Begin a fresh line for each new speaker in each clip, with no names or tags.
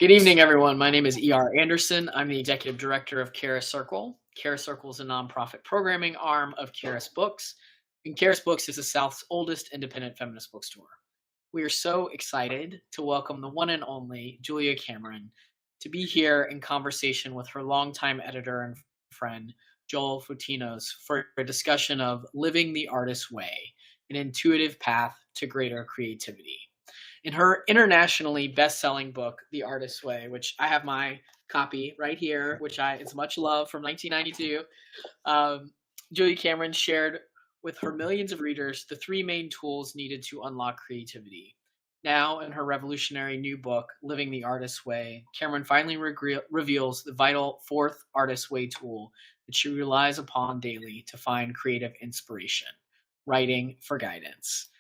Good evening, everyone. My name is E.R. Anderson. I'm the executive director of Charis Circle. Charis Circle is a nonprofit programming arm of Charis Books, and Charis Books is the South's oldest independent feminist bookstore. We are so excited to welcome the one and only Julia Cameron to be here in conversation with her longtime editor and friend, Joel Fotinos, for a discussion of Living the Artist's Way, an intuitive path to greater creativity. In her internationally best-selling book, The Artist's Way, which I have my copy right here, it's much love from 1992, Julia Cameron shared with her millions of readers the three main tools needed to unlock creativity. Now, in her revolutionary new book, Living the Artist's Way, Cameron finally reveals the vital fourth Artist's Way tool that she relies upon daily to find creative inspiration: writing for guidance.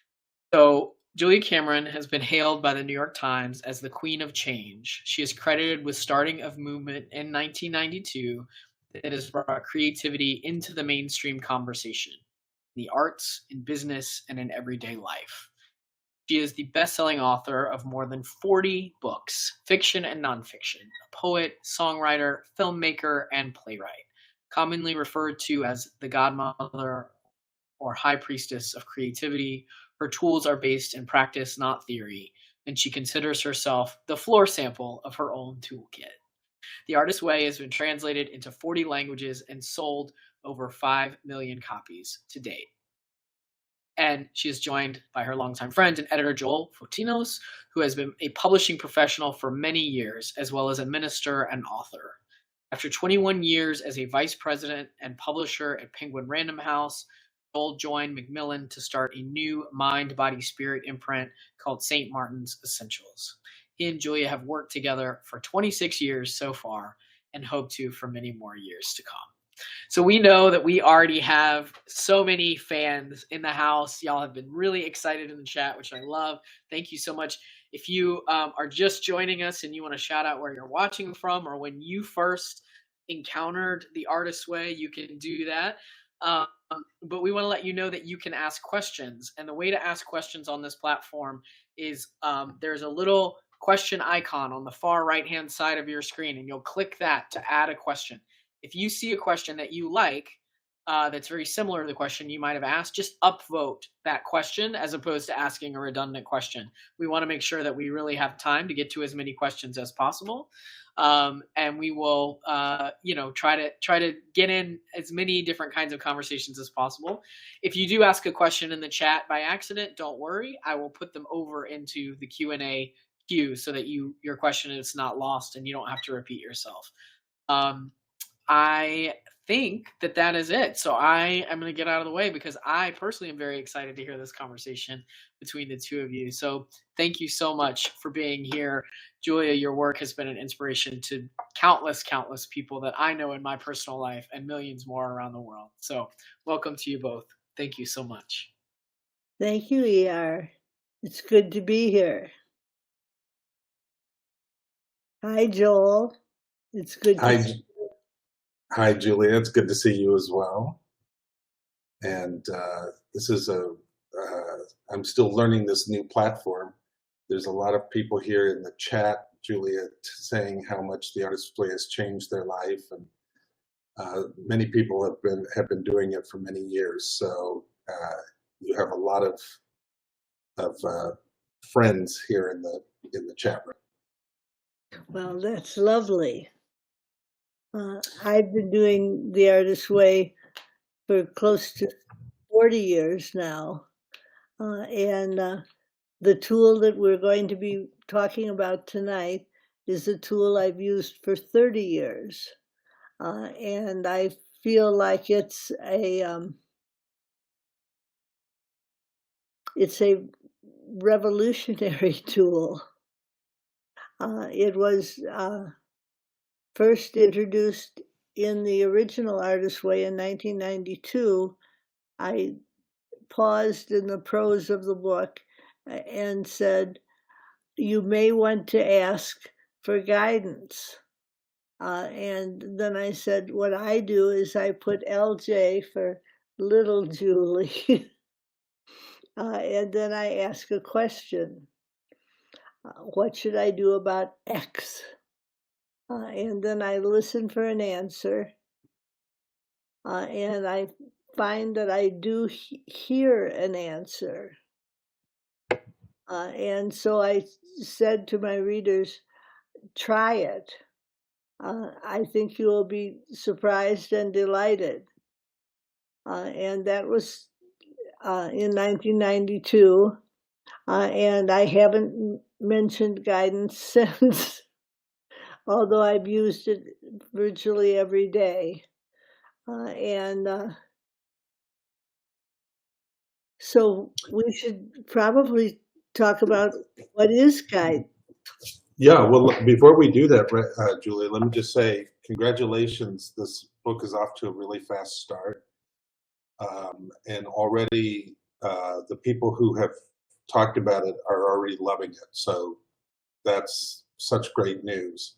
So, Julia Cameron has been hailed by the New York Times as the Queen of Change. She is credited with starting a movement in 1992 that has brought creativity into the mainstream conversation, in the arts, in business, and in everyday life. She is the best-selling author of more than 40 books, fiction and nonfiction, a poet, songwriter, filmmaker, and playwright, commonly referred to as the godmother or high priestess of creativity. Her tools are based in practice, not theory, and she considers herself the floor sample of her own toolkit. The Artist's Way has been translated into 40 languages and sold over 5 million copies to date. And she is joined by her longtime friend and editor, Joel Fotinos, who has been a publishing professional for many years, as well as a minister and author. After 21 years as a vice president and publisher at Penguin Random House, Joel joined Macmillan to start a new Mind, Body, Spirit imprint called St. Martin's Essentials. He and Julia have worked together for 26 years so far and hope to for many more years to come. So we know that we already have so many fans in the house. Y'all have been really excited in the chat, which I love. Thank you so much. If you are just joining us and you want to shout out where you're watching from or when you first encountered The Artist's Way, you can do that. But we want to let you know that you can ask questions. And the way to ask questions on this platform is there's a little question icon on the far right-hand side of your screen, and you'll click that to add a question. If you see a question that you like that's very similar to the question you might have asked, just upvote that question as opposed to asking a redundant question. We want to make sure that we really have time to get to as many questions as possible. And we will, try to get in as many different kinds of conversations as possible. If you do ask a question in the chat by accident, don't worry. I will put them over into the Q&A queue so that your question is not lost and you don't have to repeat yourself. I think that is it. So I am going to get out of the way because I personally am very excited to hear this conversation between the two of you. So thank you so much for being here. Julia, your work has been an inspiration to countless people that I know in my personal life and millions more around the world. So welcome to you both. Thank you so much.
Thank you, ER. It's good to be here. Hi, Joel. It's good to see you.
Hi, Julia. It's good to see you as well. And this is I'm still learning this new platform. There's a lot of people here in the chat, Julia, saying how much The Artist's Way has changed their life, and many people have been doing it for many years. So you have a lot of friends here in the chat room.
Well, that's lovely. I've been doing The Artist's Way for close to 40 years now. And the tool that we're going to be talking about tonight is a tool I've used for 30 years. And I feel like it's a revolutionary tool. It was first introduced in the original Artist's Way in 1992. I paused in the prose of the book and said, you may want to ask for guidance. And then I said, what I do is I put LJ for little Julie. And then I ask a question. What should I do about X? And then I listen for an answer. And I find that I do hear an answer. And so I said to my readers, try it. I think you will be surprised and delighted. And that was in 1992. And I haven't mentioned guidance since, although I've used it virtually every day. So we should probably talk about what is guidance.
Yeah, well, before we do that, Julia, let me just say congratulations. This book is off to a really fast start. And already the people who have talked about it are already loving it. So that's such great news.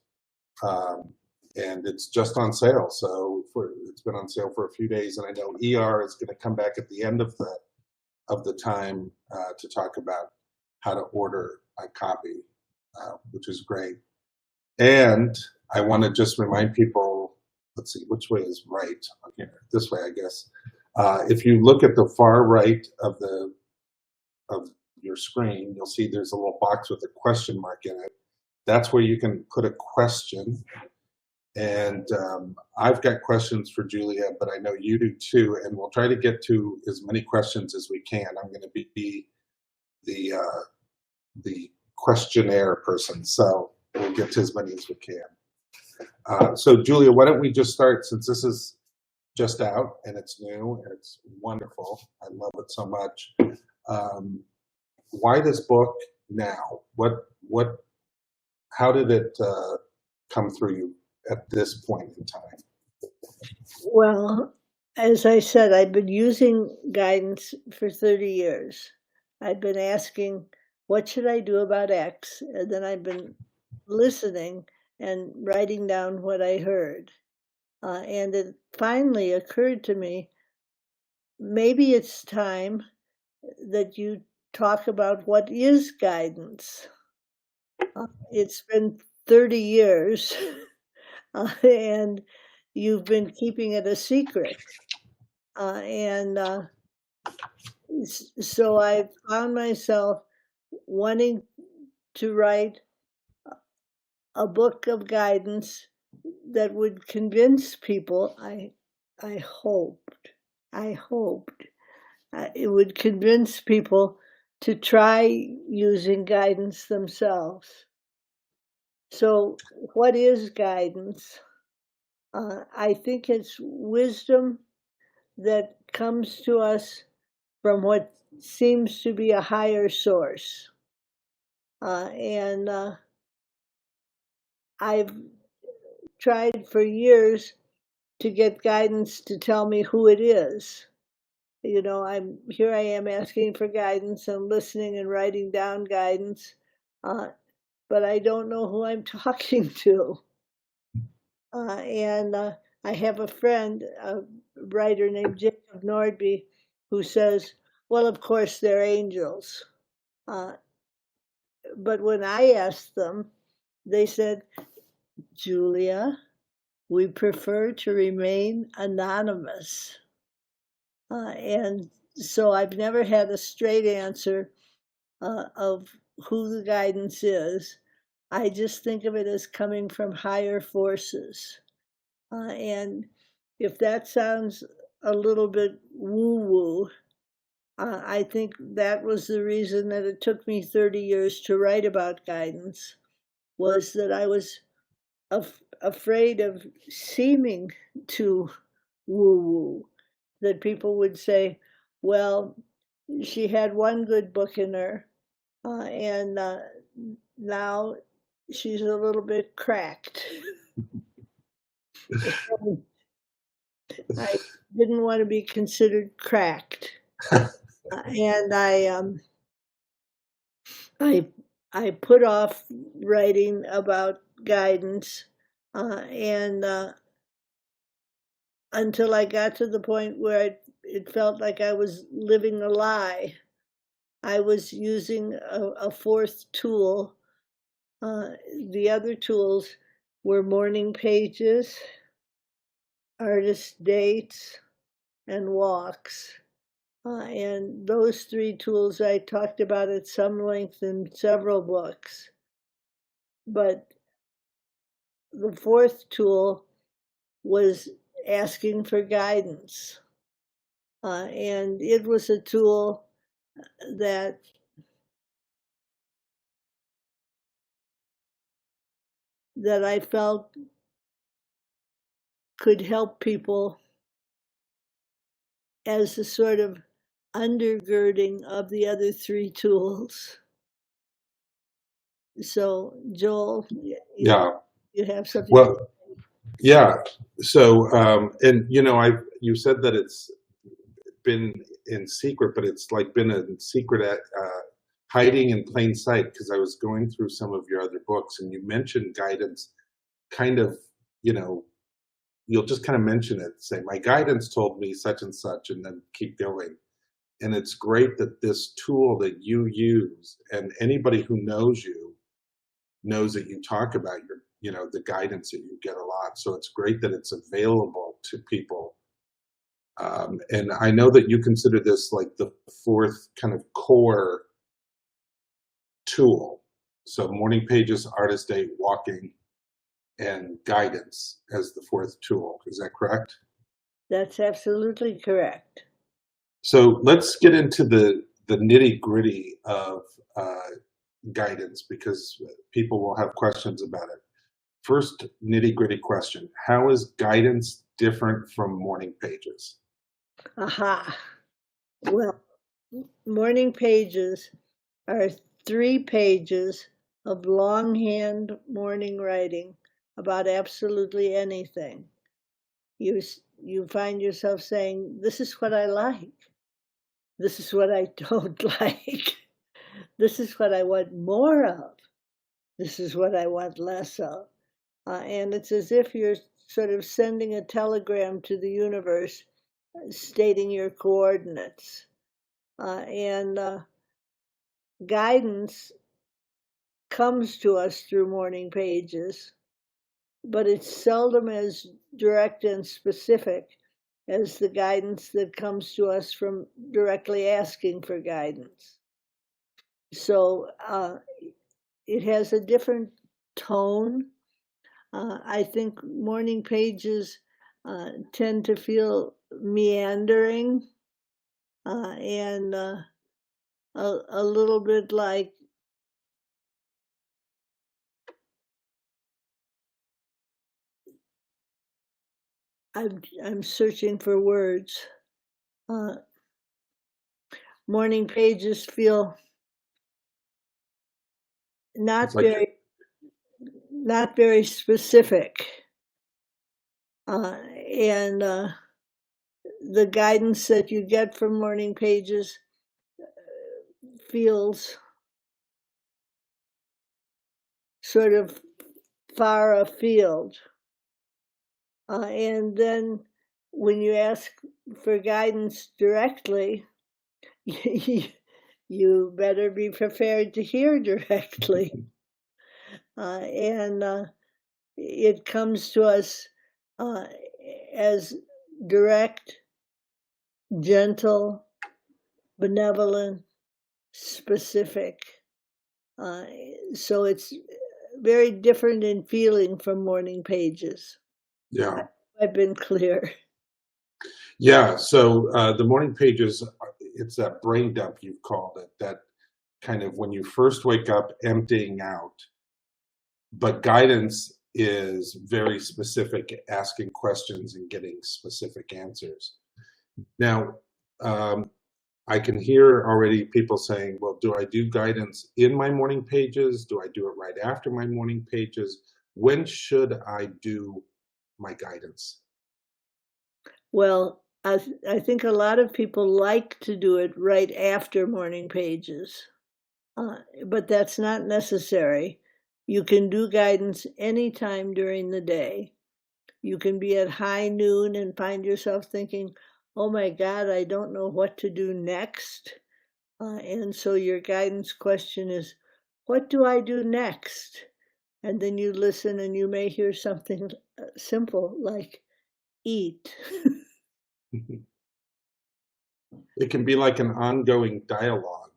And it's just on sale. So it's been on sale for a few days. And I know ER is going to come back at the end of the time to talk about how to order a copy, which is great. And I want to just remind people, let's see, which way is right on here? This way, I guess. If you look at the far right of your screen, you'll see there's a little box with a question mark in it. That's where you can put a question. And I've got questions for Julia, but I know you do too. And we'll try to get to as many questions as we can. I'm going to be the questionnaire person, so we'll get to as many as we can. So Julia, why don't we just start, since this is just out and it's new and it's wonderful. I love it so much. Why this book now? How did it come through you at this point in time?
Well, as I said, I've been using guidance for 30 years. I've been asking, what should I do about X? And then I've been listening and writing down what I heard. And it finally occurred to me, maybe it's time that you talk about what is guidance. It's been 30 years and you've been keeping it a secret. So I found myself wanting to write a book of guidance that would convince people. I hoped it would convince people to try using guidance themselves. So what is guidance? I think it's wisdom that comes to us from what seems to be a higher source. I've tried for years to get guidance to tell me who it is. You know, here I am asking for guidance and listening and writing down guidance, but I don't know who I'm talking to. I have a friend, a writer named Jacob Nordby, who says, well, of course, they're angels. But when I asked them, they said, Julia, we prefer to remain anonymous. And so I've never had a straight answer of who the guidance is. I just think of it as coming from higher forces. And if that sounds a little bit woo-woo, I think that was the reason that it took me 30 years to write about guidance, was that I was afraid of seeming to woo-woo, that people would say, well, she had one good book in her, and now she's a little bit cracked. I didn't want to be considered cracked. And I put off writing about guidance until I got to the point where it felt like I was living a lie. I was using a fourth tool The other tools were morning pages, artist dates, and walks. And those three tools I talked about at some length in several books. But the fourth tool was asking for guidance. And it was a tool that I felt could help people as a sort of undergirding of the other three tools. So, Joel,
Yeah.
you have something?
Well, yeah. So, and you said that it's been in secret, but it's like been a secret at hiding in plain sight, because I was going through some of your other books and you mentioned guidance kind of, you'll just kind of mention it, say, my guidance told me such and such, and then keep going. And it's great that this tool that you use, and anybody who knows you knows that you talk about the guidance that you get a lot. So it's great that it's available to people. And I know that you consider this like the fourth kind of core tool. So morning pages, artist date, walking, and guidance as the fourth tool. Is that correct?
That's absolutely correct.
So let's get into the nitty gritty of guidance, because people will have questions about it. First nitty gritty question: how is guidance different from morning pages?
Aha. Well, morning pages are 3 pages of longhand morning writing about absolutely anything. You find yourself saying, this is what I like. This is what I don't like. This is what I want more of. This is what I want less of. And it's as if you're sort of sending a telegram to the universe stating your coordinates. And guidance comes to us through morning pages, but it's seldom as direct and specific as the guidance that comes to us from directly asking for guidance. So it has a different tone. I think morning pages tend to feel meandering and a little bit like I'm searching for words. Morning pages feel not very specific, and the guidance that you get from morning pages feels sort of far afield. And then when you ask for guidance directly, you better be prepared to hear directly. And it comes to us as direct, gentle, benevolent, specific. So it's very different in feeling from morning pages.
Yeah.
I've been clear.
Yeah. So the morning pages, it's that brain dump, you've called it, that kind of when you first wake up, emptying out. But guidance is very specific, asking questions and getting specific answers. Now, I can hear already people saying, well, do I do guidance in my morning pages? Do I do it right after my morning pages? When should I do my guidance?
Well, I think a lot of people like to do it right after morning pages, but that's not necessary. You can do guidance anytime during the day. You can be at high noon and find yourself thinking, oh my God, I don't know what to do next. And so your guidance question is, what do I do next? and then you listen and you may hear something simple like eat.
It can be like an ongoing dialogue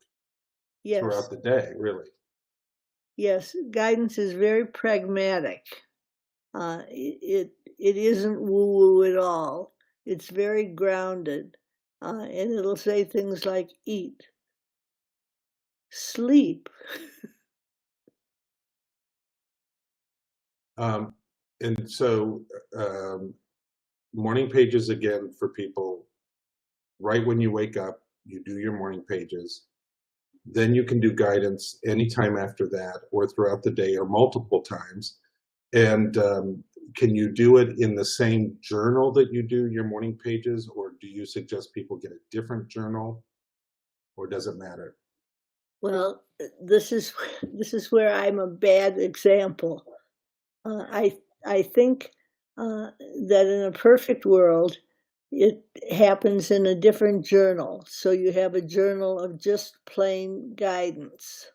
Yes,
throughout the day, really.
yes, guidance is very pragmatic. It isn't woo-woo at all. It's very grounded, and it'll say things like eat, sleep.
And so morning pages again for people, right when you wake up, you do your morning pages. Then you can do guidance anytime after that or throughout the day or multiple times. And can you do it in the same journal that you do your morning pages, or do you suggest people get a different journal, or does it matter?
Well, this is where I'm a bad example. I think that in a perfect world, it happens in a different journal. So you have a journal of just plain guidance.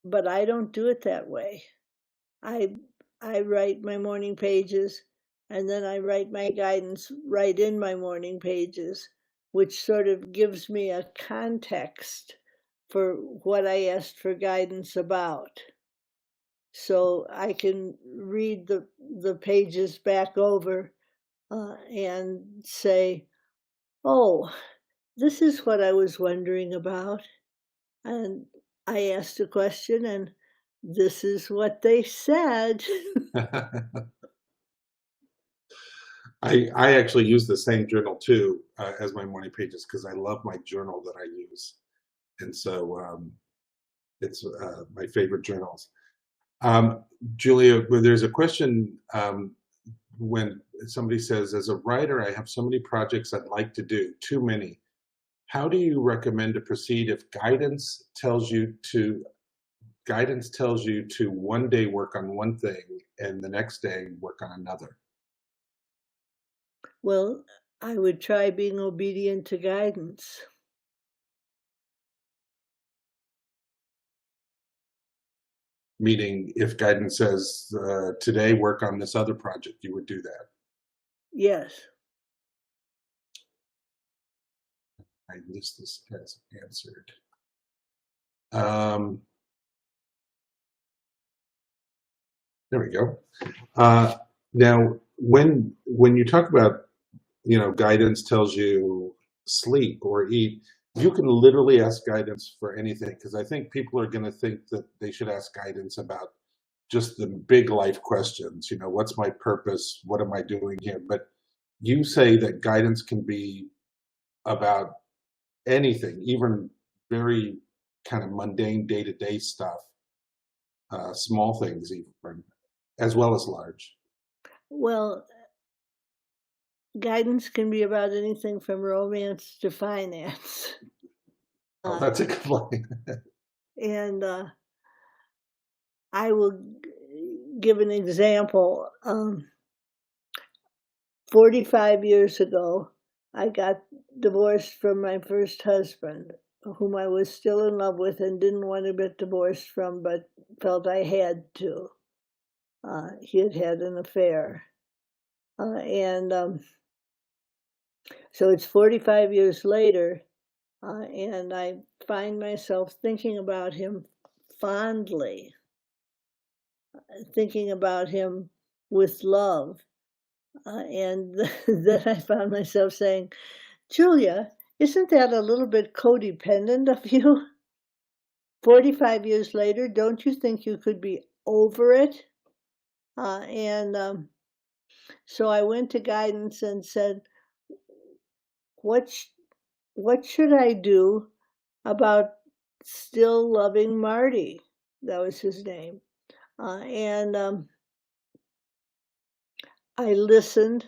But I don't do it that way. I write my morning pages, and then I write my guidance right in my morning pages, which sort of gives me a context for what I asked for guidance about. So I can read the pages back over and say, oh, this is what I was wondering about. And I asked a question, and this is what they said.
I actually use the same journal too as my morning pages because I love my journal that I use. And so it's my favorite journals. Julia, there's a question when somebody says, as a writer, I have so many projects I'd like to do, too many. How do you recommend to proceed if guidance tells you to one day work on one thing and the next day work on another?
Well, I would try being obedient to guidance.
Meaning, if guidance says today work on this other project, you would do that.
Yes.
I list this as answered. There we go. Now, when you talk about, guidance tells you sleep or eat, you can literally ask guidance for anything, because I think people are going to think that they should ask guidance about just the big life questions. What's my purpose? What am I doing here? But you say that guidance can be about anything, even very kind of mundane day-to-day stuff, small things even, as well as large.
Well, guidance can be about anything from romance to finance.
Oh, that's a good line.
And I will give an example. 45 years ago, I got divorced from my first husband, whom I was still in love with and didn't want to get divorced from, but felt I had to. He had had an affair. So it's 45 years later, and I find myself thinking about him fondly, thinking about him with love. And then I found myself saying, Julia, isn't that a little bit codependent of you? 45 years later, don't you think you could be over it? So I went to guidance and said, what should I do about still loving Marty? That was his name. I listened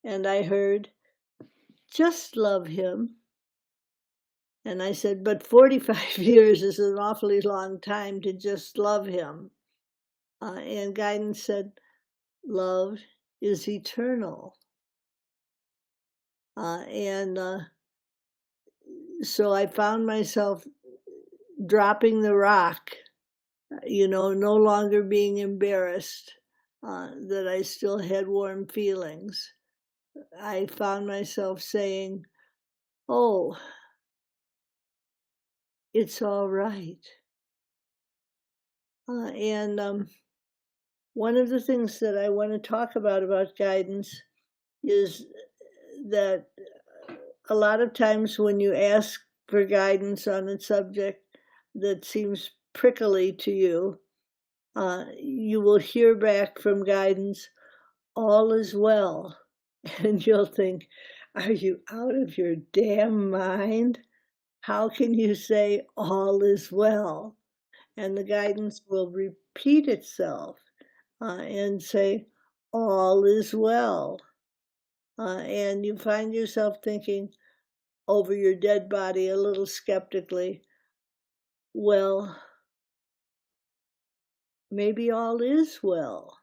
and I heard, just love him. And I said, but 45 years is an awfully long time to just love him. And guidance said, love is eternal. So I found myself dropping the rock no longer being embarrassed that I still had warm feelings. I found myself saying, oh, it's all right. And one of the things that I want to talk about guidance is that a lot of times when you ask for guidance on a subject that seems prickly to you, you will hear back from guidance, all is well. And you'll think, are you out of your damn mind? How can you say all is well? And the guidance will repeat itself and say, all is well. And you find yourself thinking over your dead body a little skeptically, well, maybe all is well.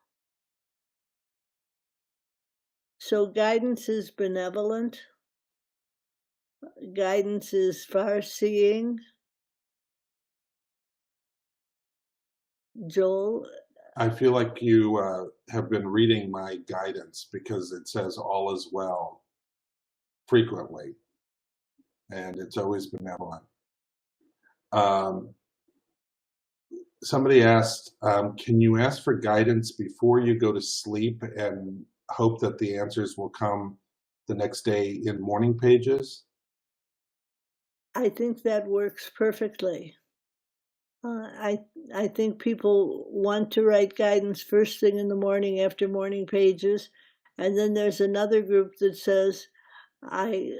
So guidance is benevolent. Guidance is far-seeing. Joel?
I feel like you have been reading my guidance because it says all is well frequently, and it's always benevolent. Somebody asked, can you ask for guidance before you go to sleep and hope that the answers will come the next day in morning pages?
I think that works perfectly. I think people want to write guidance first thing in the morning after morning pages, and then there's another group that says, I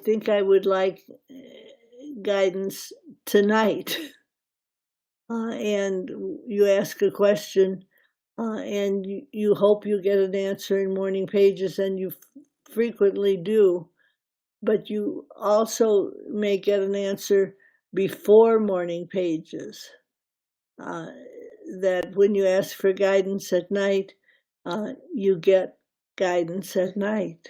think I would like guidance tonight. And you ask a question, and you hope you get an answer in morning pages, and you frequently do. But you also may get an answer before morning pages. That when you ask for guidance at night, you get guidance at night.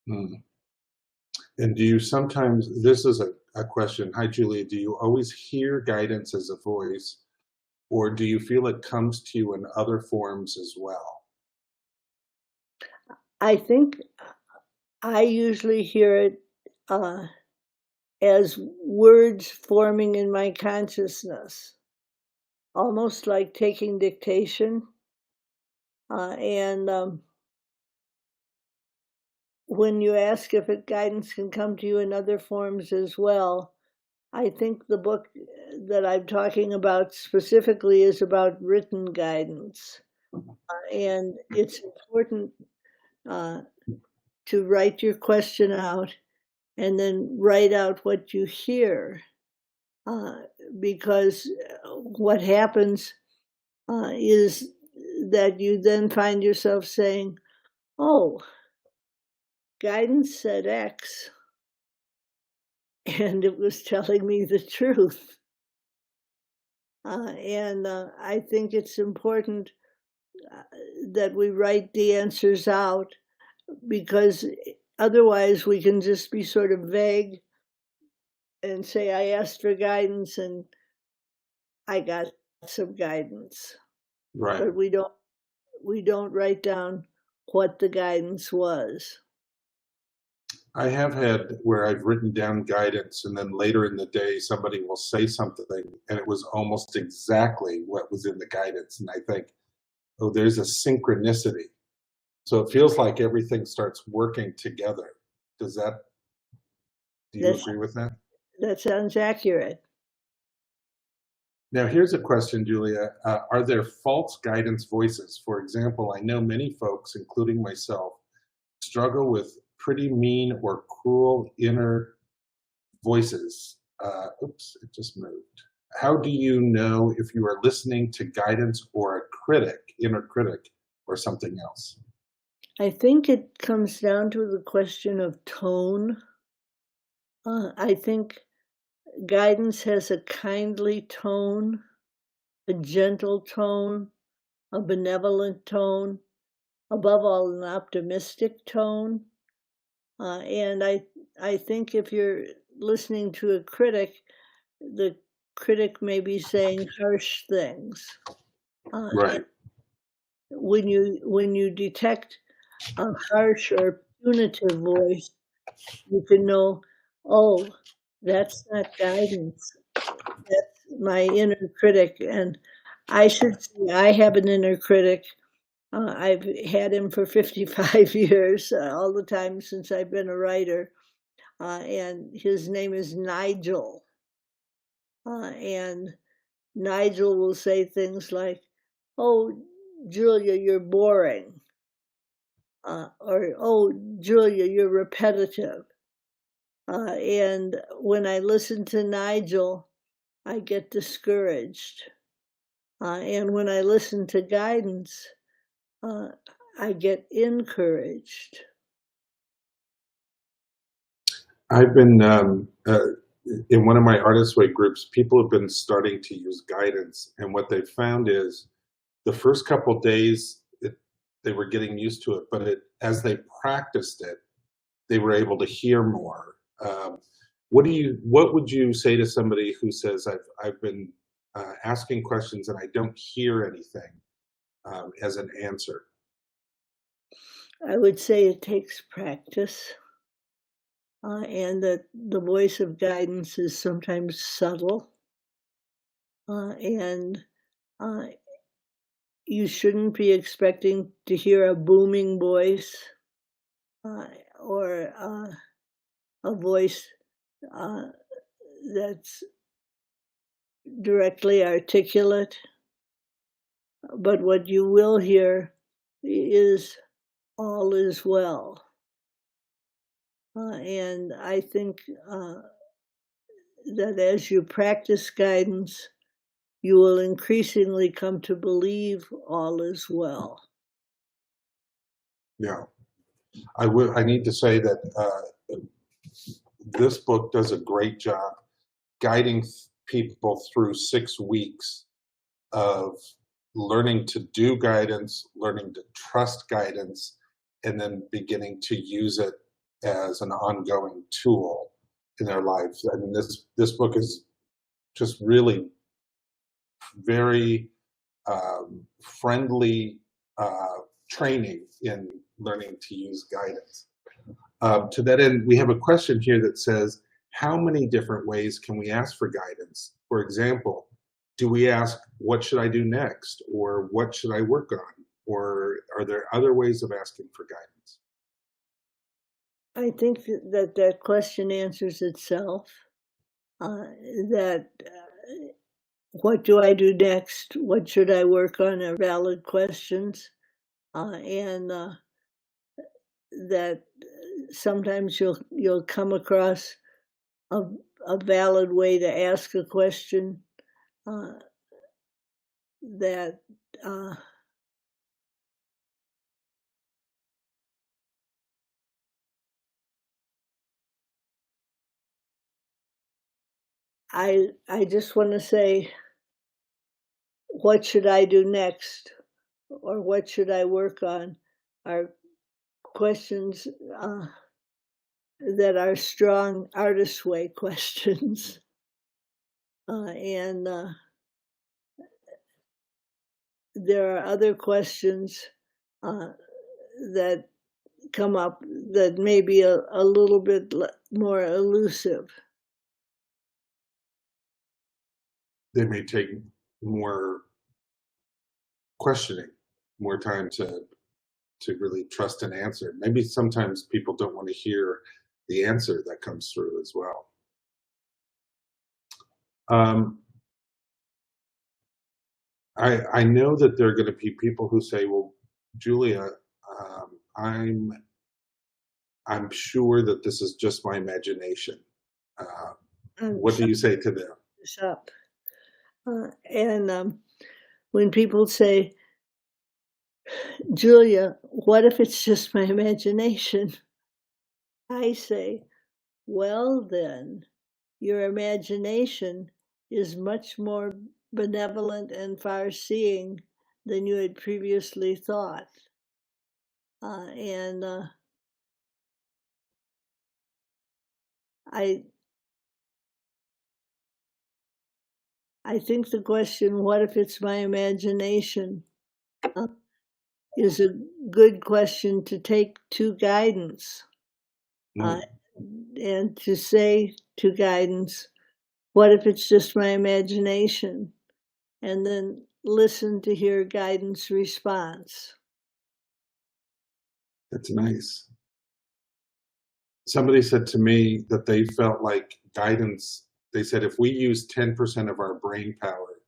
And do you sometimes, this is a question, hi Julia, do you always hear guidance as a voice, or do you feel it comes to you in other forms as well?
I think I usually hear it as words forming in my consciousness, almost like taking dictation. And when you ask if guidance can come to you in other forms as well, I think the book that I'm talking about specifically is about written guidance. And it's important to write your question out and then write out what you hear. Because what happens is that you then find yourself saying, oh, guidance said X, and it was telling me the truth. And I think it's important that we write the answers out, because otherwise we can just be sort of vague and say, I asked for guidance and I got some guidance.
Right.
But we don't write down what the guidance was.
I have had where I've written down guidance and then later in the day somebody will say something and it was almost exactly what was in the guidance, and I think, oh, there's a synchronicity. So it feels like everything starts working together. Do you agree with that?
That sounds accurate.
Now here's a question, Julia. Are there false guidance voices? For example, I know many folks, including myself, struggle with pretty mean or cruel inner voices. Oops, it just moved. How do you know if you are listening to guidance or a critic, inner critic, or something else?
I think it comes down to the question of tone. I think guidance has a kindly tone, a gentle tone, a benevolent tone, above all, an optimistic tone. And I think if you're listening to a critic, the critic may be saying harsh things.
Right.
When you detect a harsh or punitive voice, you can know, oh, that's not guidance. That's my inner critic, and I should say I have an inner critic. I've had him for 55 years, all the time since I've been a writer, and his name is Nigel. And Nigel will say things like, "Oh, Julia, you're boring," or "Oh, Julia, you're repetitive." And when I listen to Nigel, I get discouraged. And when I listen to guidance, I get encouraged.
I've been in one of my Artist Way groups, people have been starting to use guidance, and what they found is the first couple days they were getting used to it, but as they practiced it, they were able to hear more. What would you say to somebody who says, I've been asking questions and I don't hear anything as an answer?
I would say it takes practice, and that the voice of guidance is sometimes subtle, and you shouldn't be expecting to hear a booming voice or a voice that's directly articulate. But what you will hear is all is well. And I think that as you practice guidance, you will increasingly come to believe all is well.
Yeah. I need to say that this book does a great job guiding people through 6 weeks of learning to do guidance, learning to trust guidance, and then beginning to use it as an ongoing tool in their lives. I mean, this book is just really very friendly training in learning to use guidance. To that end, we have a question here that says, how many different ways can we ask for guidance? For example, do we ask, what should I do next? Or what should I work on? Or are there other ways of asking for guidance?
I think that question answers itself. That what do I do next? What should I work on are valid questions. And that sometimes you'll come across a valid way to ask a question that I just want to say, what should I do next, or what should I work on, are questions that are strong artist way questions. And there are other questions that come up that may be a little bit more elusive.
They may take more questioning, more time to really trust an answer. Maybe sometimes people don't want to hear the answer that comes through as well. I know that there are going to be people who say, well, Julia, I'm sure that this is just my imagination. What do you say to them?
This up. And when people say, Julia, what if it's just my imagination? I say, well, then, your imagination is much more benevolent and far-seeing than you had previously thought. And I think the question, what if it's my imagination, is a good question to take to guidance. And to say to guidance, what if it's just my imagination? And then listen to hear guidance response.
That's nice. Somebody said to me that they felt like guidance, they said if we use 10% of our brain power,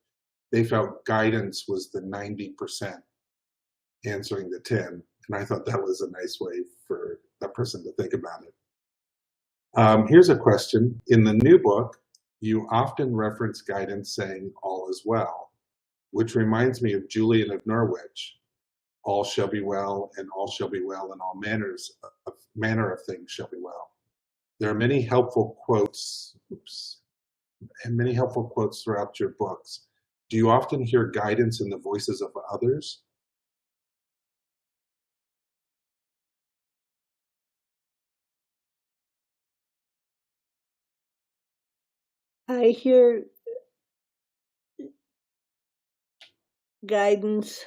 they felt guidance was the 90% answering the 10. And I thought that was a nice way for that person to think about it. Here's a question. In the new book, you often reference guidance saying all is well, which reminds me of Julian of Norwich. All shall be well, and all shall be well, and all manner of things shall be well. There are many helpful quotes, and many helpful quotes throughout your books. Do you often hear guidance in the voices of others?
I hear guidance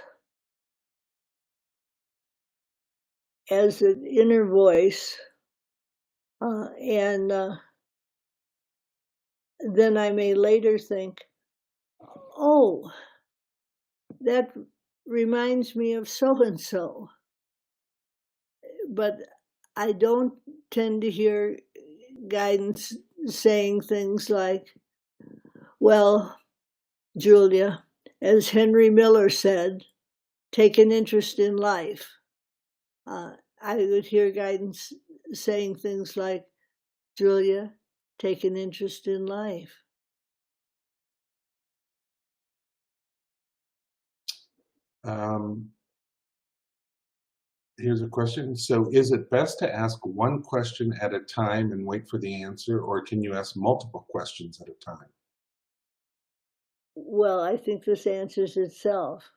as an inner voice, and then I may later think, oh, that reminds me of so-and-so. But I don't tend to hear guidance saying things like, well, Julia, as Henry Miller said, take an interest in life. I would hear guidance saying things like, Julia, take an interest in life.
Here's a question. So is it best to ask one question at a time and wait for the answer, or can you ask multiple questions at a time?
Well, I think this answers itself.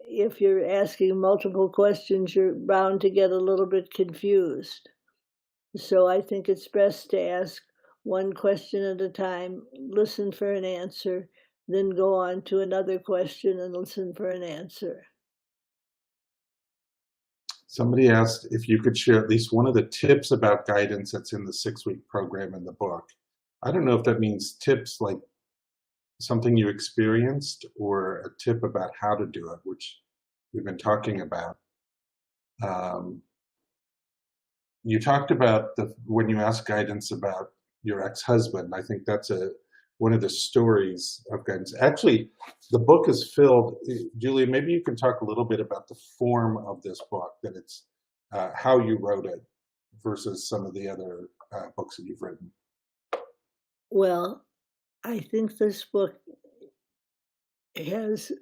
If you're asking multiple questions, you're bound to get a little bit confused. So I think it's best to ask one question at a time, listen for an answer, then go on to another question and listen for an answer.
Somebody asked if you could share at least one of the tips about guidance that's in the 6-week program in the book. I don't know if that means tips like something you experienced or a tip about how to do it, which we've been talking about. You talked about when you asked guidance about your ex-husband. I think that's one of the stories of guidance. Actually, the book is filled. Julia, maybe you can talk a little bit about the form of this book, that it's how you wrote it versus some of the other books that you've written.
Well, I think this book has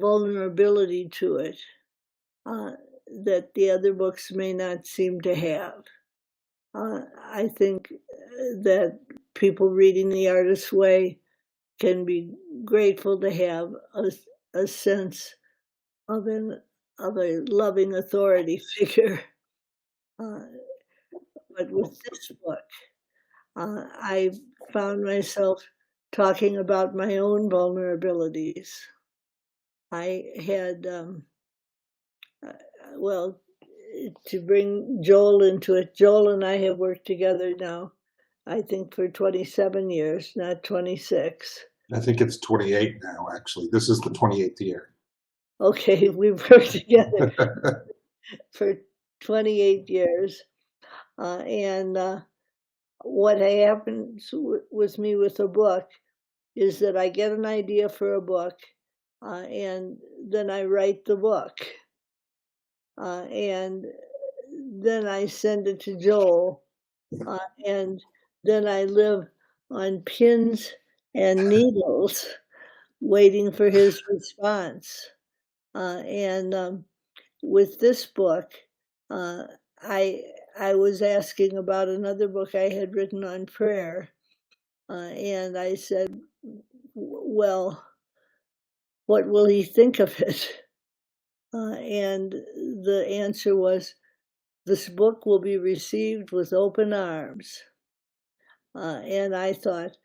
vulnerability to it that the other books may not seem to have. I think that people reading The Artist's Way can be grateful to have a sense of a loving authority figure. But with this book, I found myself talking about my own vulnerabilities. I had, well, to bring Joel into it, Joel and I have worked together now, I think for 27 years, not 26.
I think it's 28 now, actually. This is the 28th year.
Okay, we've worked together for 28 years. And what happens with me with a book is that I get an idea for a book, and then I write the book. And then I send it to Joel, and then I live on pins and needles waiting for his response. And with this book, I was asking about another book I had written on prayer, and I said, well, what will he think of it? And the answer was, this book will be received with open arms. And I thought,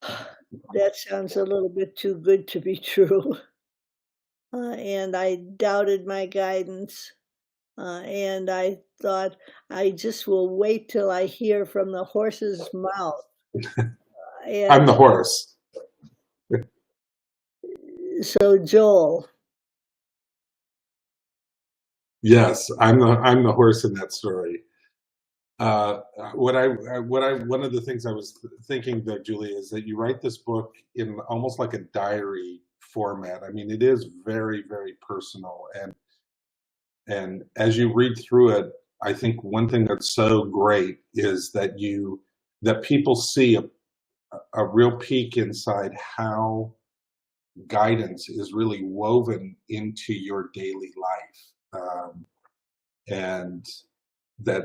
That sounds a little bit too good to be true. And I doubted my guidance. And I thought, I just will wait till I hear from the horse's mouth.
I'm the
And
horse.
so, Joel,
Yes, I'm the horse in that story. One of the things I was thinking though, Julie, is that you write this book in almost like a diary format. I mean, it is very, very personal, and as you read through it, I think one thing that's so great is that people see a real peek inside how guidance is really woven into your daily life, and that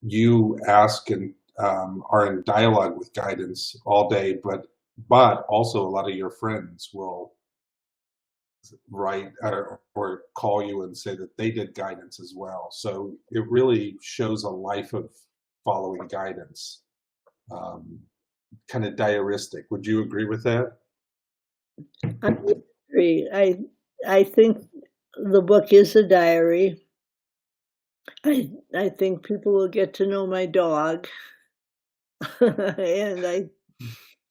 you ask and are in dialogue with guidance all day, but also a lot of your friends will write or call you and say that they did guidance as well. So it really shows a life of following guidance, kind of diaristic. Would you agree with that?
I would agree. I think the book is a diary. I think people will get to know my dog, and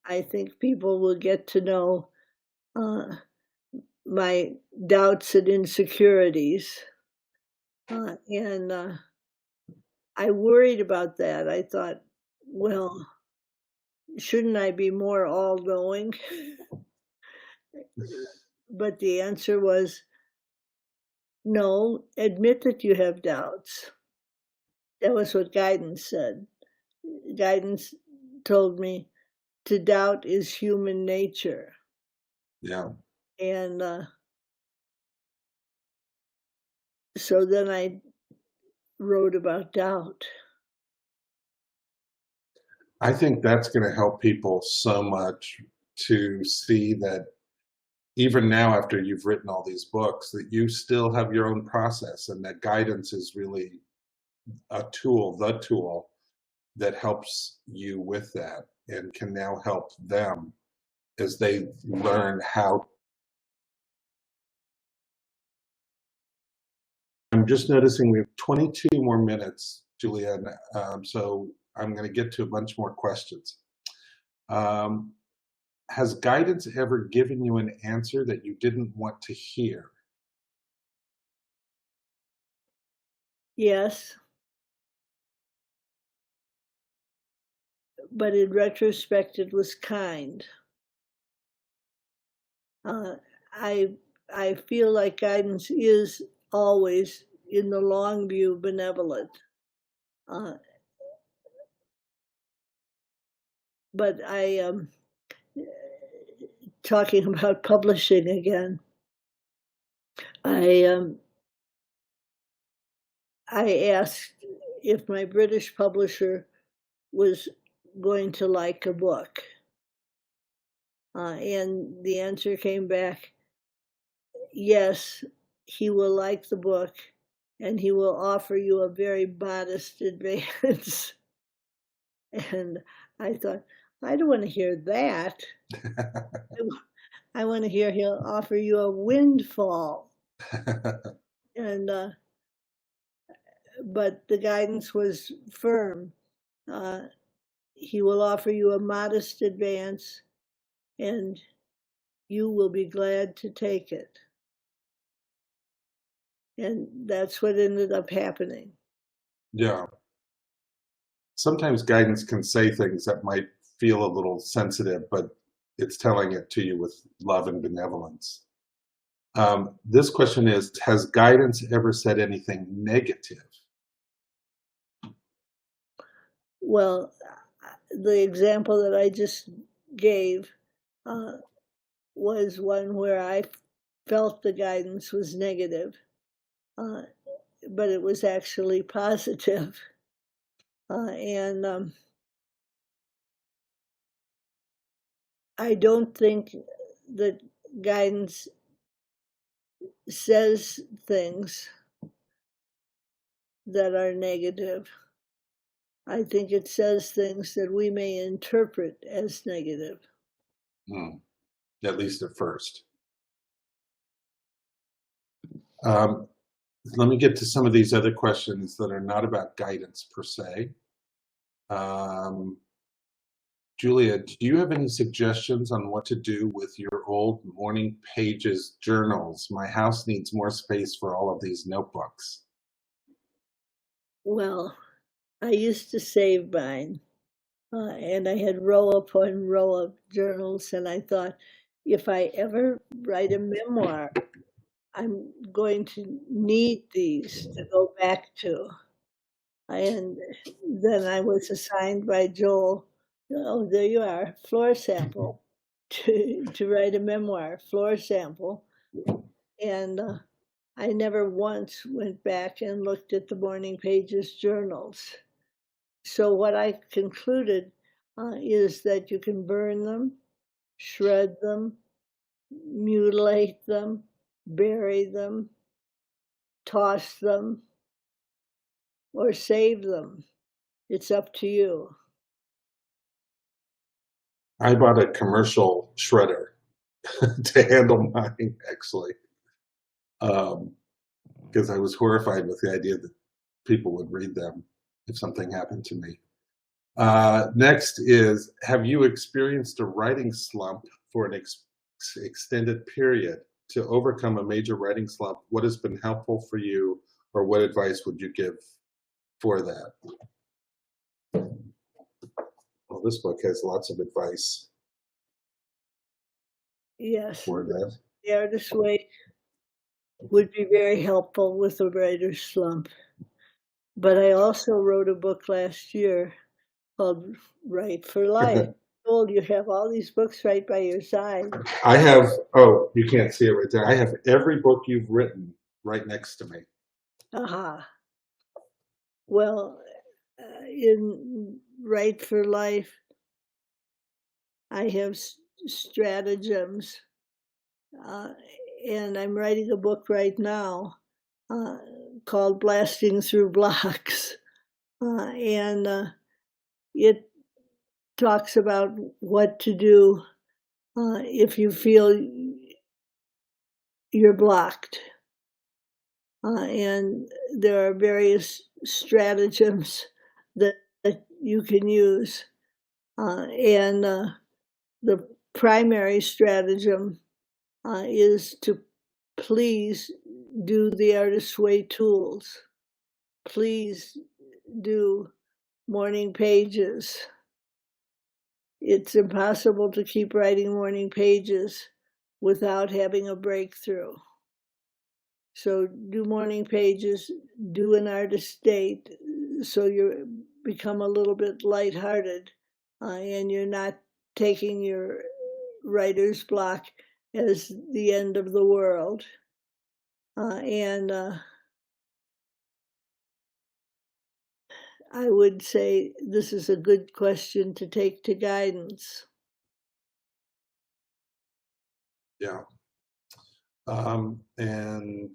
I think people will get to know my doubts and insecurities. And I worried about that. I thought, well, shouldn't I be more all-knowing? But the answer was, no, admit that you have doubts. That was what guidance said. Guidance told me to doubt is human nature.
Yeah.
And so then I wrote about doubt.
I think that's going to help people so much to see that even now, after you've written all these books, that you still have your own process, and that guidance is really the tool that helps you with that and can now help them as they learn how. I'm just noticing we have 22 more minutes, Julianne, so I'm going to get to a bunch more questions. Has guidance ever given you an answer that you didn't want to hear?
Yes. But in retrospect, it was kind. I feel like guidance is always, in the long view, benevolent. But talking about publishing again, I asked if my British publisher was going to like a book. And the answer came back, yes, he will like the book, and he will offer you a very modest advance. And I thought, I don't want to hear that. I want to hear he'll offer you a windfall. And but the guidance was firm. He will offer you a modest advance, and you will be glad to take it. And that's what ended up happening.
Yeah. Sometimes guidance can say things that might feel a little sensitive, but it's telling it to you with love and benevolence. This question is, has guidance ever said anything negative?
Well, the example that I just gave was one where I felt the guidance was negative, but it was actually positive. And I don't think that guidance says things that are negative. I think it says things that we may interpret as negative.
At least at first. Let me get to some of these other questions that are not about guidance per se. Julia, do you have any suggestions on what to do with your old morning pages journals? My house needs more space for all of these notebooks.
Well, I used to save mine, and I had row upon row of journals, and I thought, if I ever write a memoir, I'm going to need these to go back to. And then I was assigned by Joel, oh, there you are, floor sample, to write a memoir, floor sample. And I never once went back and looked at the morning pages journals. So what I concluded is that you can burn them, shred them, mutilate them, bury them, toss them, or save them. It's up to you.
I bought a commercial shredder to handle mine, actually, because I was horrified with the idea that people would read them if something happened to me. Next is, have you experienced a writing slump for an extended period? To overcome a major writing slump, what has been helpful for you, or what advice would you give for that? Well, this book has lots of advice.
Yes,
for that.
The Artist's Way would be very helpful with a writer's slump. But I also wrote a book last year called Write for Life. Told you have all these books right by your side.
I have, oh, you can't see it right there. I have every book you've written right next to me.
Aha. Well, in Write for Life, I have stratagems, and I'm writing a book right now called Blasting Through Blocks, and it talks about what to do if you feel you're blocked. And there are various stratagems that you can use. And the primary stratagem is to please do the Artist's Way tools. Please do morning pages. It's impossible to keep writing morning pages without having a breakthrough. So do morning pages, do an artist date, so you become a little bit lighthearted, and you're not taking your writer's block as the end of the world. And I would say this is a good question to take to guidance.
Yeah. And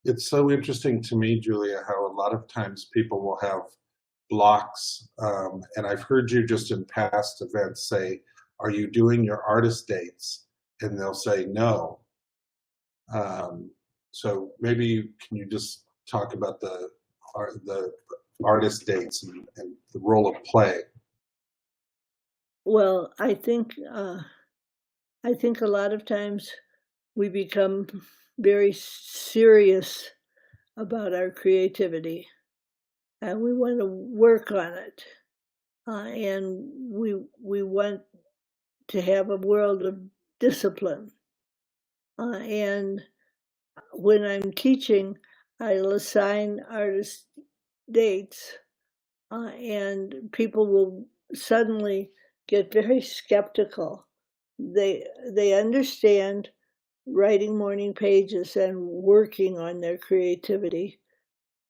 it's so interesting to me, Julia, how a lot of times people will have blocks. And I've heard you just in past events say, are you doing your artist dates? And they'll say no. So maybe can you just talk about the artist dates and the role of play?
Well, I think a lot of times we become very serious about our creativity, and we want to work on it, and we want to have a world of discipline. And when I'm teaching, I'll assign artist dates, and people will suddenly get very skeptical. They understand writing morning pages and working on their creativity,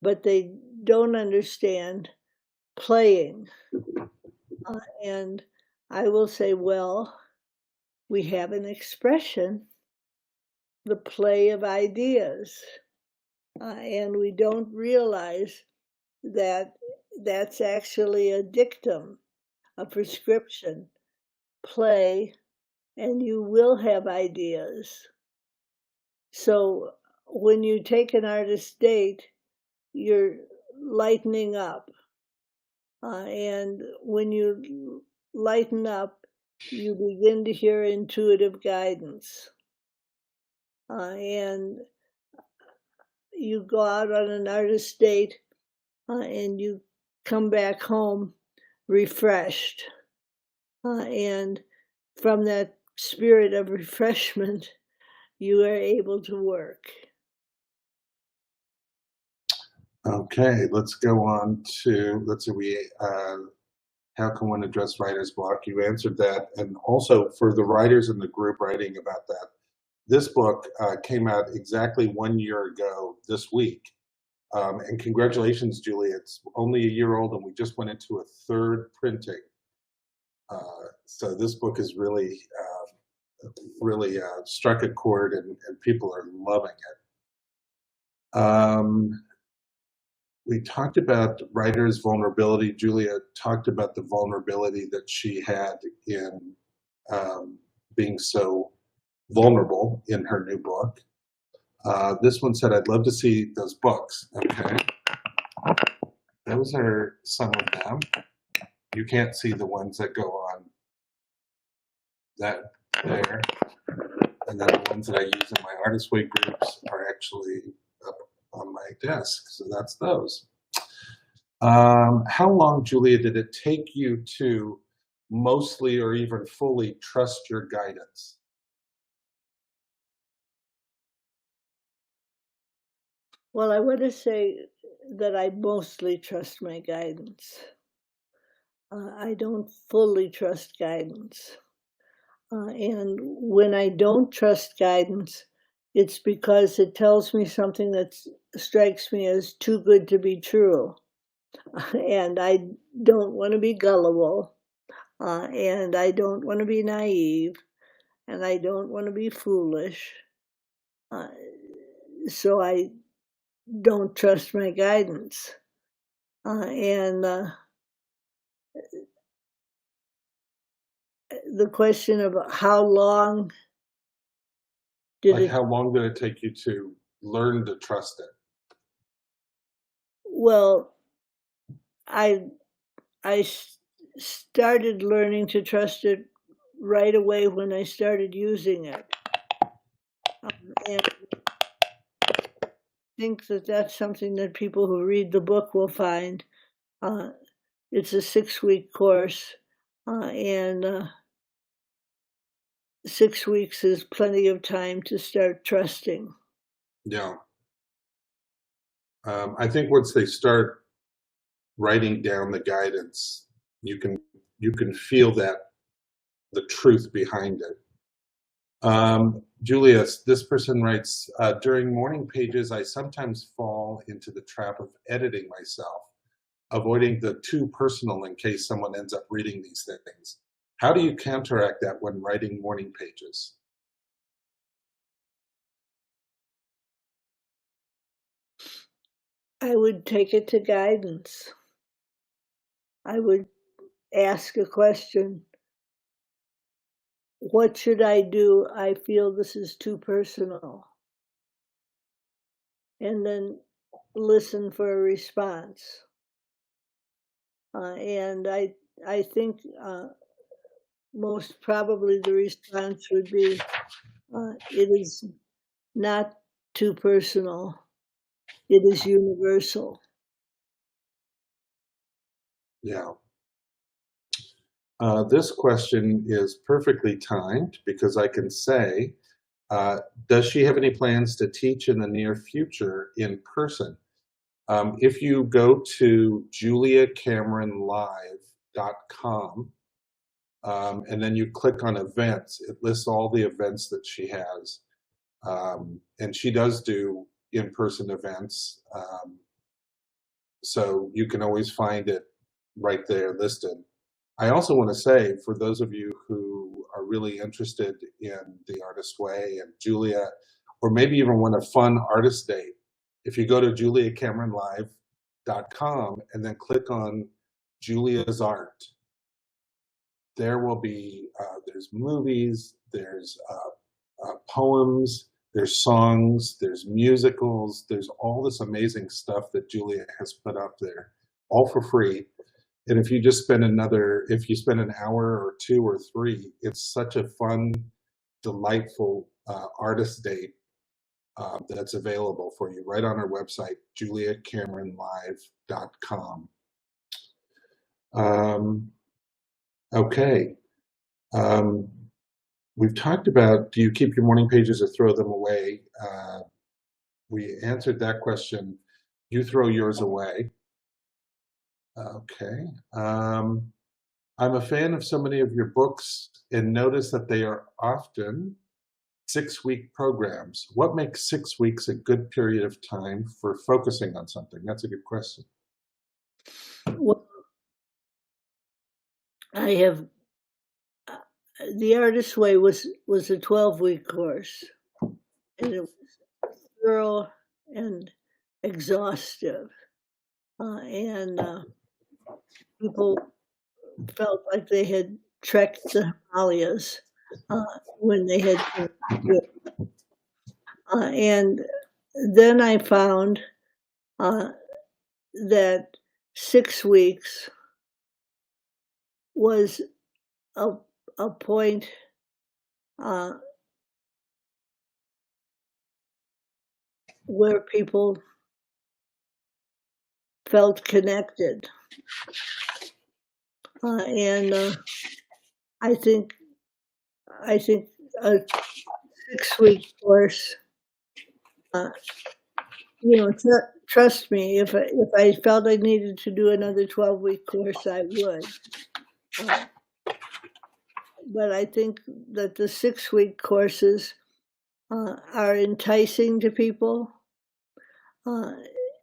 but they don't understand playing. And I will say, well, we have an expression, the play of ideas, and we don't realize that that's actually a dictum, a prescription. Play and you will have ideas. So when you take an artist date, you're lightening up. And when you lighten up, you begin to hear intuitive guidance. And you go out on an artist date and you come back home refreshed. And from that spirit of refreshment, you are able to work.
Okay, let's go on to, let's see, how can one address writer's block? You answered that. And also for the writers in the group writing about that, this book came out exactly 1 year ago this week. And congratulations, Julie. It's only a year old and we just went into a third printing. So this book is really, really struck a chord and people are loving it. We talked about writer's vulnerability. Julia talked about the vulnerability that she had in being so vulnerable in her new book. This one said, I'd love to see those books. Okay. Those are some of them. You can't see the ones that go on that there. And then the ones that I use in my Artist Way groups are actually up on my desk. So that's those. How long, Julia, did it take you to mostly or even fully trust your guidance?
Well, I want to say that I mostly trust my guidance. I don't fully trust guidance. And when I don't trust guidance, it's because it tells me something that strikes me as too good to be true. And I don't want to be gullible. And I don't want to be naive. And I don't want to be foolish. So I don't trust my guidance. The question of how long
how long did it take you to learn to trust it?
Well, I started learning to trust it right away when I started using it. And I think that that's something that people who read the book will find. It's a 6-week course, and 6 weeks is plenty of time to start trusting.
Yeah. I think once they start writing down the guidance, you can feel that the truth behind it. Julia, this person writes, during morning pages, I sometimes fall into the trap of editing myself, avoiding the too personal in case someone ends up reading these things. How do you counteract that when writing morning pages?
I would take it to guidance. I would ask a question. What should I do? I feel this is too personal. And then listen for a response. And I think most probably the response would be, it is not too personal. It is universal.
Yeah. This question is perfectly timed because I can say, does she have any plans to teach in the near future in person? If you go to juliacameronlive.com and then you click on events, it lists all the events that she has. And she does do in-person events. So you can always find it right there listed. I also want to say, for those of you who are really interested in the Artist Way and Julia, or maybe even want a fun artist date, if you go to juliacameronlive.com and then click on Julia's Art, there will be, there's movies, there's poems, there's songs, there's musicals, there's all this amazing stuff that Julia has put up there, all for free. And if you just spend if you spend an hour or 2 or 3, it's such a fun, delightful artist date that's available for you right on our website, juliacameronlive.com. Okay. We've talked about, do you keep your morning pages or throw them away? We answered that question. You throw yours away. Okay. I'm a fan of so many of your books and notice that they are often 6-week programs. What makes 6 weeks a good period of time for focusing on something? That's a good question.
Well, I have the Artist's Way was a 12-week course, and it was thorough and exhaustive, and people felt like they had trekked the Himalayas when they had and then I found that 6 weeks was a point where people felt connected, and I think a 6-week course. Trust me, if I felt I needed to do another 12-week course, I would. But I think that the 6-week courses are enticing to people.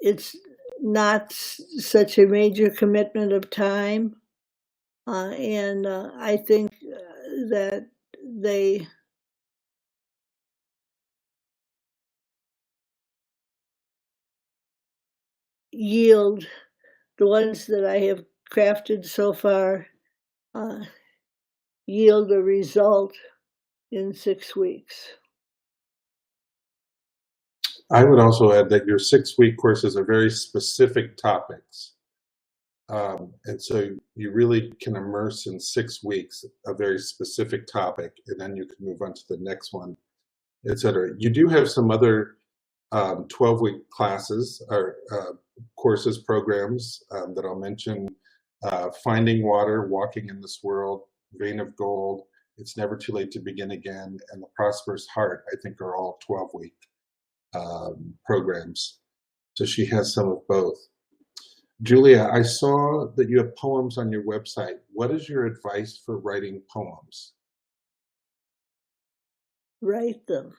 It's not such a major commitment of time, and I think that they yield, the ones that I have crafted so far, yield a result in 6 weeks.
I would also add that your 6-week courses are very specific topics. And so you really can immerse in 6 weeks a very specific topic, and then you can move on to the next one, et cetera. You do have some other 12-week classes or courses, programs that I'll mention. Finding Water, Walking in This World, Vein of Gold, It's Never Too Late to Begin Again, and The Prosperous Heart, I think are all 12-week programs. So she has some of both. Julia, I saw that you have poems on your website. What is your advice for writing poems?
Write them.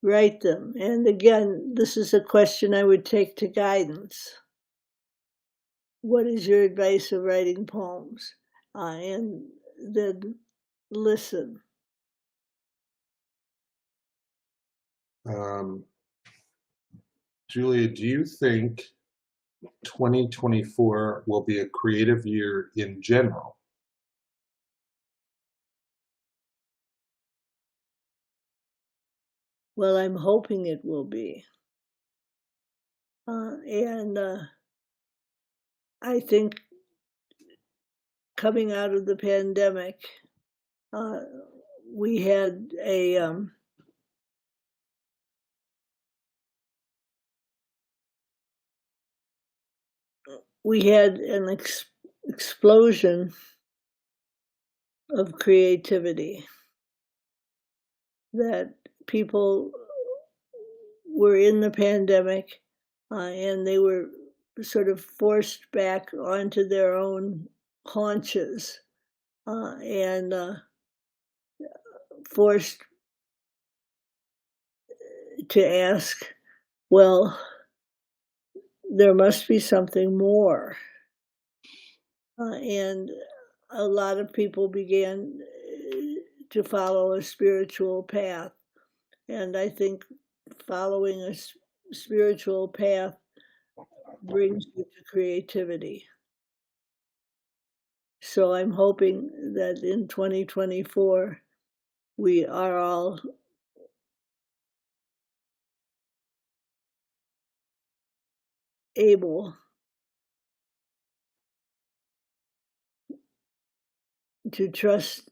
Write them. And again, this is a question I would take to guidance. What is your advice of writing poems? And then listen.
Julia, do you think 2024 will be a creative year in general?
Well, I'm hoping it will be. And I think coming out of the pandemic, we had an explosion of creativity, that people were in the pandemic and they were sort of forced back onto their own haunches and forced to ask, well, there must be something more. And a lot of people began to follow a spiritual path. And I think following a spiritual path brings you to creativity. So I'm hoping that in 2024, we are all able to trust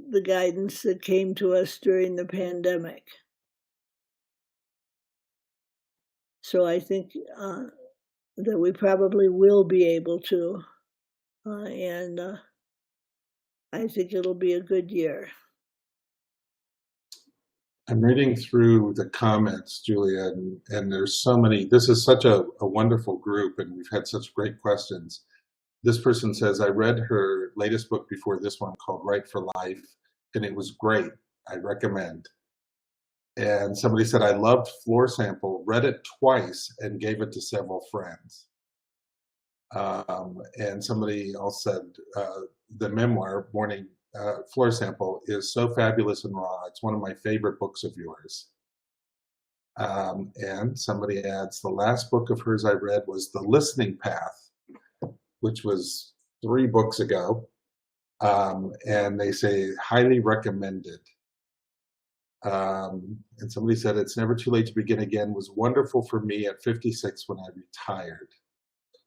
the guidance that came to us during the pandemic. So I think that we probably will be able to, and I think it'll be a good year.
I'm reading through the comments, Julia, and there's so many. This is such a wonderful group, and we've had such great questions. This person says, I read her latest book before this one called Right for Life, and it was great. I recommend. And somebody said, I loved Floor Sample, read it twice, and gave it to several friends. And somebody else said, the memoir, Morning Floor Sample, is so fabulous and raw. It's one of my favorite books of yours. And somebody adds, the last book of hers I read was The Listening Path, which was 3 books ago. And they say, highly recommended. And somebody said, it's never too late to begin again, was wonderful for me at 56 when I retired.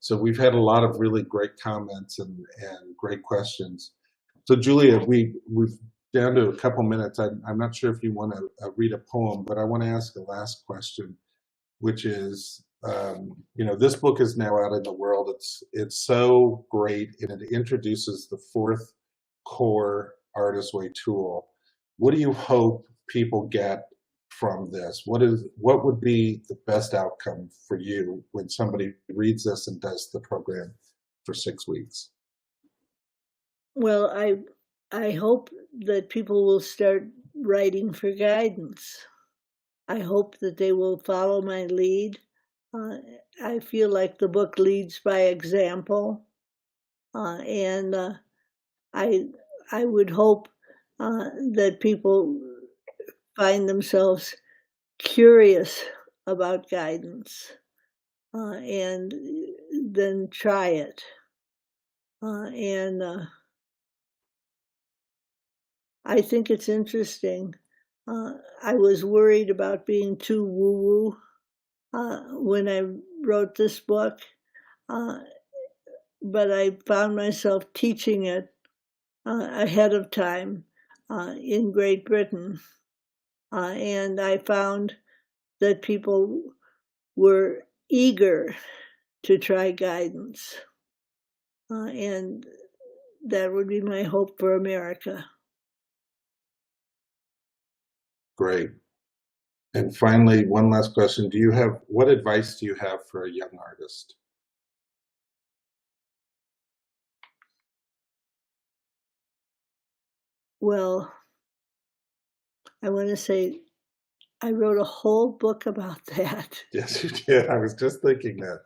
So we've had a lot of really great comments and great questions. So Julia, we've down to a couple minutes. I'm not sure if you want to read a poem, but I want to ask a last question, which is, this book is now out in the world. It's so great, and it introduces the 4th core Artist Way tool. What do you hope people get from this? What would be the best outcome for you when somebody reads this and does the program for 6 weeks?
Well, I hope that people will start writing for guidance. I hope that they will follow my lead. I feel like the book leads by example, and I would hope that people find themselves curious about guidance, and then try it. And I think it's interesting. I was worried about being too woo-woo when I wrote this book, but I found myself teaching it ahead of time in Great Britain. And I found that people were eager to try guidance. And that would be my hope for America.
Great. And finally, one last question. What advice do you have for a young artist?
Well, I want to say I wrote a whole book about that.
Yes, you did. I was just thinking that.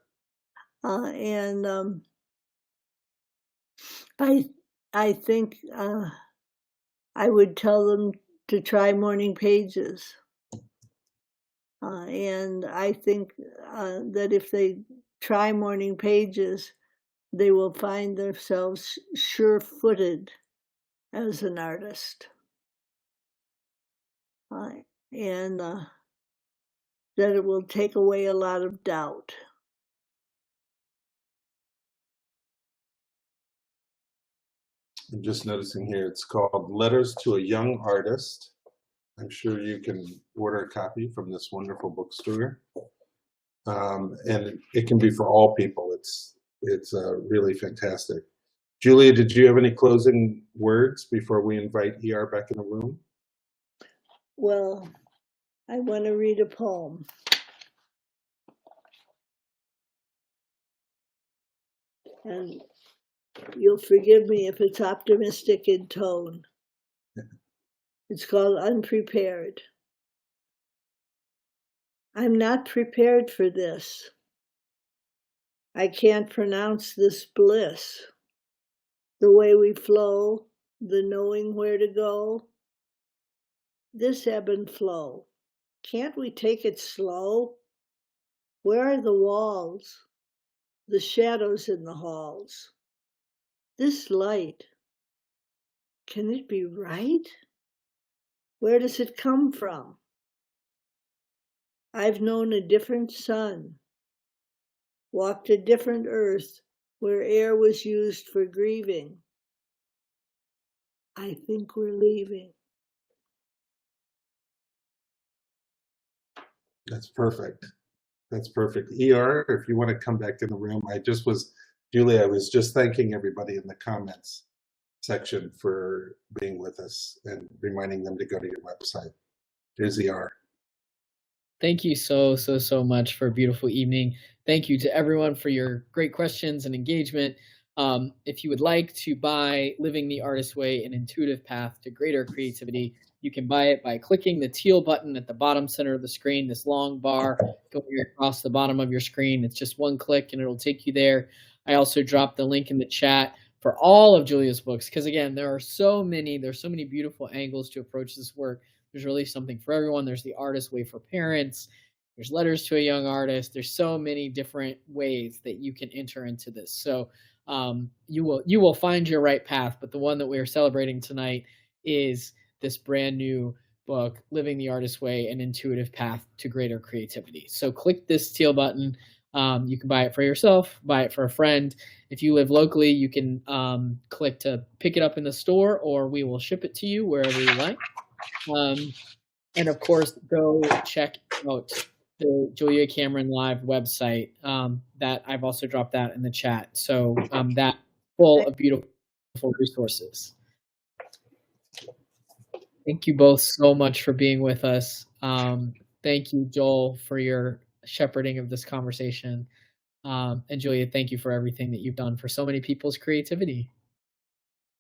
And I think I would tell them to try morning pages. And I think that if they try morning pages, they will find themselves sure-footed as an artist. And that it will take away a lot of doubt.
I'm just noticing here, it's called Letters to a Young Artist. I'm sure you can order a copy from this wonderful bookstore. And it can be for all people. It's really fantastic. Julia, did you have any closing words before we invite ER back in the room?
Well, I want to read a poem. And you'll forgive me if it's optimistic in tone. It's called Unprepared. I'm not prepared for this. I can't pronounce this bliss. The way we flow, the knowing where to go. This ebb and flow. Can't we take it slow? Where are the walls? The shadows in the halls. This light, can it be right? Where does it come from? I've known a different sun, walked a different earth where air was used for grieving. I think we're leaving.
That's perfect. That's perfect. ER, if you want to come back in the room, Julie, I was just thanking everybody in the comments section for being with us and reminding them to go to your website. Here's ER.
Thank you so much for a beautiful evening. Thank you to everyone for your great questions and engagement. If you would like to buy Living the Artist Way, An Intuitive Path to Greater Creativity, you can buy it by clicking the teal button at the bottom center of the screen, this long bar going across the bottom of your screen. It's just one click and it'll take you there. I also dropped the link in the chat for all of Julia's books, because again, there's so many beautiful angles to approach this work. There's really something for everyone. There's the Artist Way for parents. There's Letters to a Young Artist. There's so many different ways that you can enter into this. So you will find your right path. But the one that we are celebrating tonight is this brand new book, Living the Artist Way, An Intuitive Path to Greater Creativity. So click this teal button. You can buy it for yourself, buy it for a friend. If you live locally, you can click to pick it up in the store, or we will ship it to you wherever you like. And of course, go check out the Julia Cameron Live website that I've also dropped that in the chat. So that's full of beautiful resources. Thank you both so much for being with us. Thank you, Joel, for your shepherding of this conversation. And Julia, thank you for everything that you've done for so many people's creativity.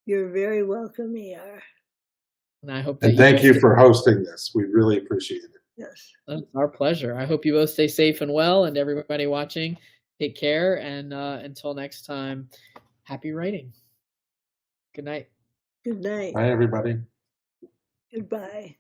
You're very welcome, ER.
And I hope that
thank you for hosting this. We really appreciate it.
Yes.
It's our pleasure. I hope you both stay safe and well, and everybody watching, take care. And until next time, happy writing. Good night.
Good night.
Bye, everybody.
Goodbye.